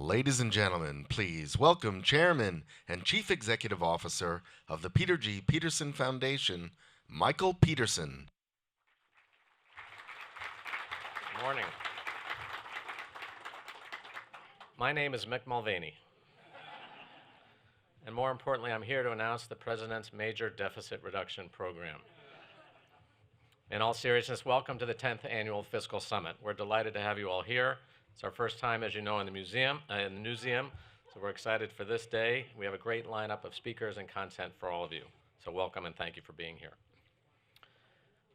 Ladies and gentlemen, please welcome Chairman and Chief Executive Officer of the Peter G. Peterson Foundation, Michael Peterson. Good morning. My name is Mick Mulvaney. And more importantly, I'm here to announce the President's Major Deficit Reduction Program. In all seriousness, welcome to the 10th Annual Fiscal Summit. We're delighted to have you all here. It's our first time, as you know, in the museum, so we're excited for this day. We have a great lineup of speakers and content for all of you. So welcome and thank you for being here.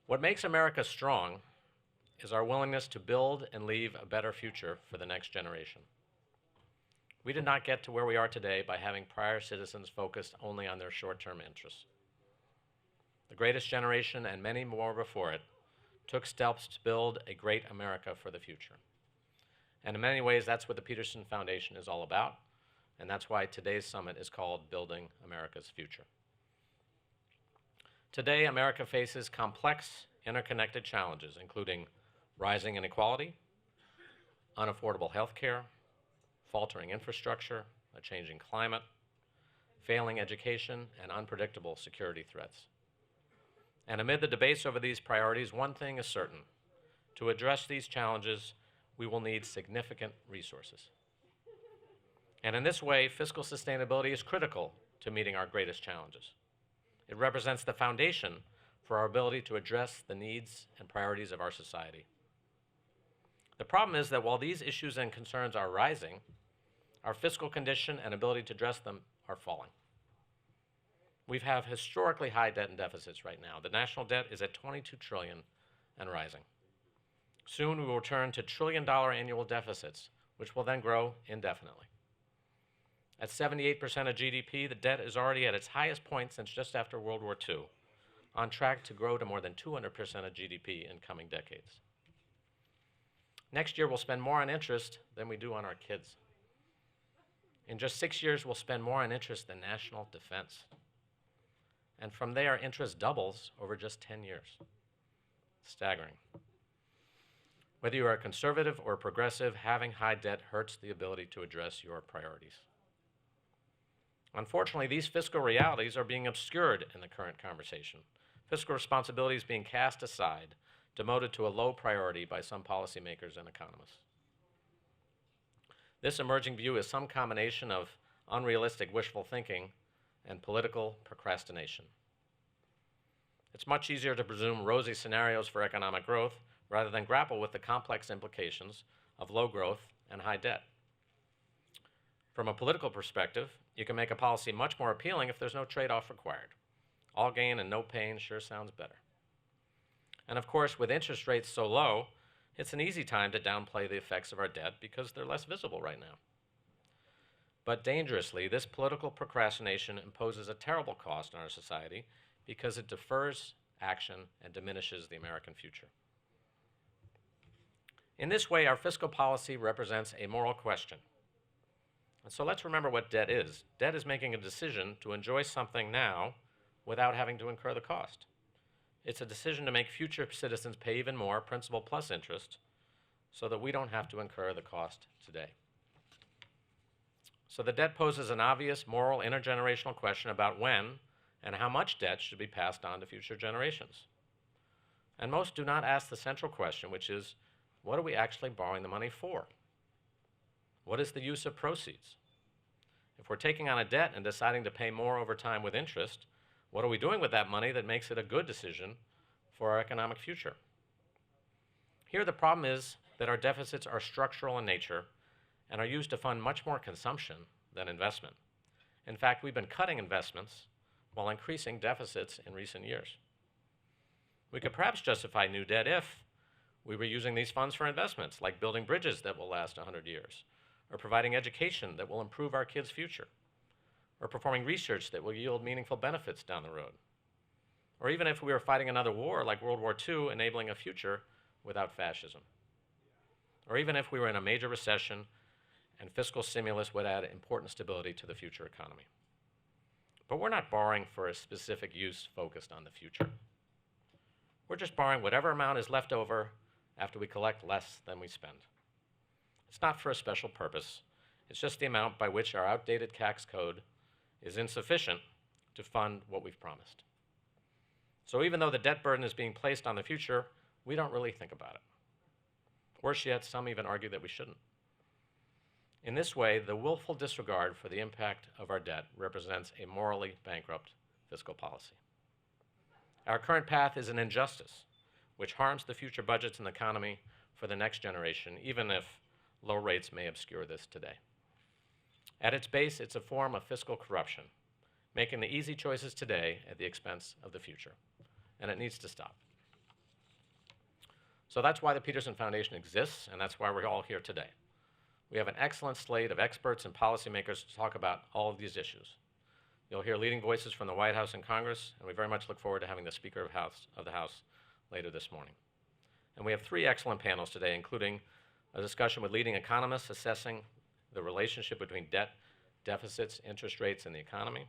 What makes America strong is our willingness to build and leave a better future for the next generation. We did not get to where we are today by having prior citizens focused only on their short-term interests. The greatest generation and many more before it took steps to build a great America for the future. And in many ways, that's what the Peterson Foundation is all about, and that's why today's summit is called Building America's Future. Today, America faces complex, interconnected challenges, including rising inequality, unaffordable health care, faltering infrastructure, a changing climate, failing education, and unpredictable security threats. And amid the debates over these priorities, one thing is certain. To address these challenges, we will need significant resources. And in this way, fiscal sustainability is critical to meeting our greatest challenges. It represents the foundation for our ability to address the needs and priorities of our society. The problem is that while these issues and concerns are rising, our fiscal condition and ability to address them are falling. We have historically high debt and deficits right now. The national debt is at $22 trillion and rising. Soon we will return to trillion-dollar annual deficits, which will then grow indefinitely. At 78% of GDP, the debt is already at its highest point since just after World War II, on track to grow to more than 200% of GDP in coming decades. Next year, we'll spend more on interest than we do on our kids. In just 6 years, we'll spend more on interest than national defense. And from there, interest doubles over just 10 years. Staggering. Whether you are a conservative or a progressive, having high debt hurts the ability to address your priorities. Unfortunately, these fiscal realities are being obscured in the current conversation. Fiscal responsibility is being cast aside, demoted to a low priority by some policymakers and economists. This emerging view is some combination of unrealistic wishful thinking and political procrastination. It's much easier to presume rosy scenarios for economic growth rather than grapple with the complex implications of low growth and high debt. From a political perspective, you can make a policy much more appealing if there's no trade-off required. All gain and no pain sure sounds better. And of course, with interest rates so low, it's an easy time to downplay the effects of our debt because they're less visible right now. But dangerously, this political procrastination imposes a terrible cost on our society because it defers action and diminishes the American future. In this way, our fiscal policy represents a moral question. And so let's remember what debt is. Debt is making a decision to enjoy something now without having to incur the cost. It's a decision to make future citizens pay even more, principal plus interest, so that we don't have to incur the cost today. So the debt poses an obvious moral intergenerational question about when and how much debt should be passed on to future generations. And most do not ask the central question, which is, what are we actually borrowing the money for? What is the use of proceeds? If we're taking on a debt and deciding to pay more over time with interest, what are we doing with that money that makes it a good decision for our economic future? Here the problem is that our deficits are structural in nature and are used to fund much more consumption than investment. In fact, we've been cutting investments while increasing deficits in recent years. We could perhaps justify new debt if we were using these funds for investments, like building bridges that will last 100 years, or providing education that will improve our kids' future, or performing research that will yield meaningful benefits down the road. Or even if we were fighting another war like World War II, enabling a future without fascism. Or even if we were in a major recession and fiscal stimulus would add important stability to the future economy. But we're not borrowing for a specific use focused on the future. We're just borrowing whatever amount is left over after we collect less than we spend. It's not for a special purpose. It's just the amount by which our outdated tax code is insufficient to fund what we've promised. So even though the debt burden is being placed on the future, we don't really think about it. Worse yet, some even argue that we shouldn't. In this way, the willful disregard for the impact of our debt represents a morally bankrupt fiscal policy. Our current path is an injustice, which harms the future budgets and the economy for the next generation, even if low rates may obscure this today. At its base, it's a form of fiscal corruption, making the easy choices today at the expense of the future, and it needs to stop. So that's why the Peterson Foundation exists, and that's why we're all here today. We have an excellent slate of experts and policymakers to talk about all of these issues. You'll hear leading voices from the White House and Congress, and we very much look forward to having the Speaker of the House later this morning. And we have 3 excellent panels today, including a discussion with leading economists assessing the relationship between debt, deficits, interest rates, and the economy,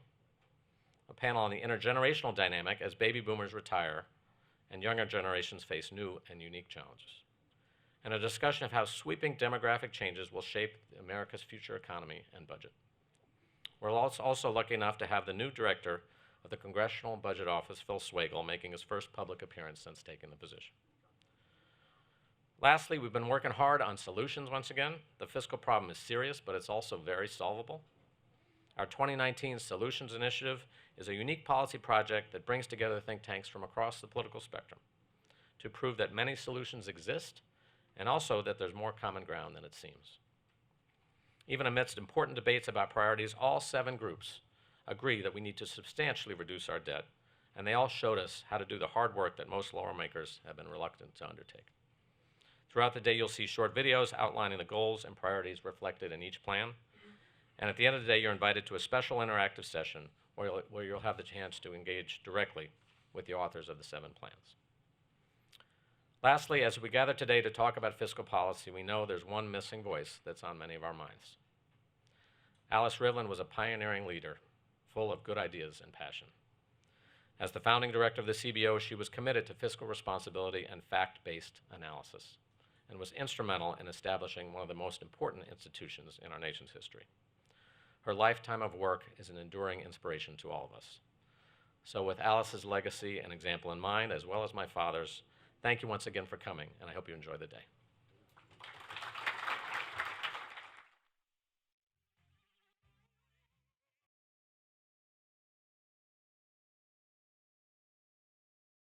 a panel on the intergenerational dynamic as baby boomers retire and younger generations face new and unique challenges, and a discussion of how sweeping demographic changes will shape America's future economy and budget. We're also lucky enough to have the new director of the Congressional Budget Office, Phil Swagel, making his first public appearance since taking the position. Lastly, we've been working hard on solutions once again. The fiscal problem is serious, but it's also very solvable. Our 2019 Solutions Initiative is a unique policy project that brings together think tanks from across the political spectrum to prove that many solutions exist and also that there's more common ground than it seems. Even amidst important debates about priorities, all 7 groups agree that we need to substantially reduce our debt, and they all showed us how to do the hard work that most lawmakers have been reluctant to undertake. Throughout the day, you'll see short videos outlining the goals and priorities reflected in each plan. And at the end of the day, you're invited to a special interactive session where you'll have the chance to engage directly with the authors of the 7 plans. Lastly, as we gather today to talk about fiscal policy, we know there's one missing voice that's on many of our minds. Alice Rivlin was a pioneering leader, full of good ideas and passion. As the founding director of the CBO, she was committed to fiscal responsibility and fact-based analysis, and was instrumental in establishing one of the most important institutions in our nation's history. Her lifetime of work is an enduring inspiration to all of us. So with Alice's legacy and example in mind, as well as my father's, thank you once again for coming, and I hope you enjoy the day.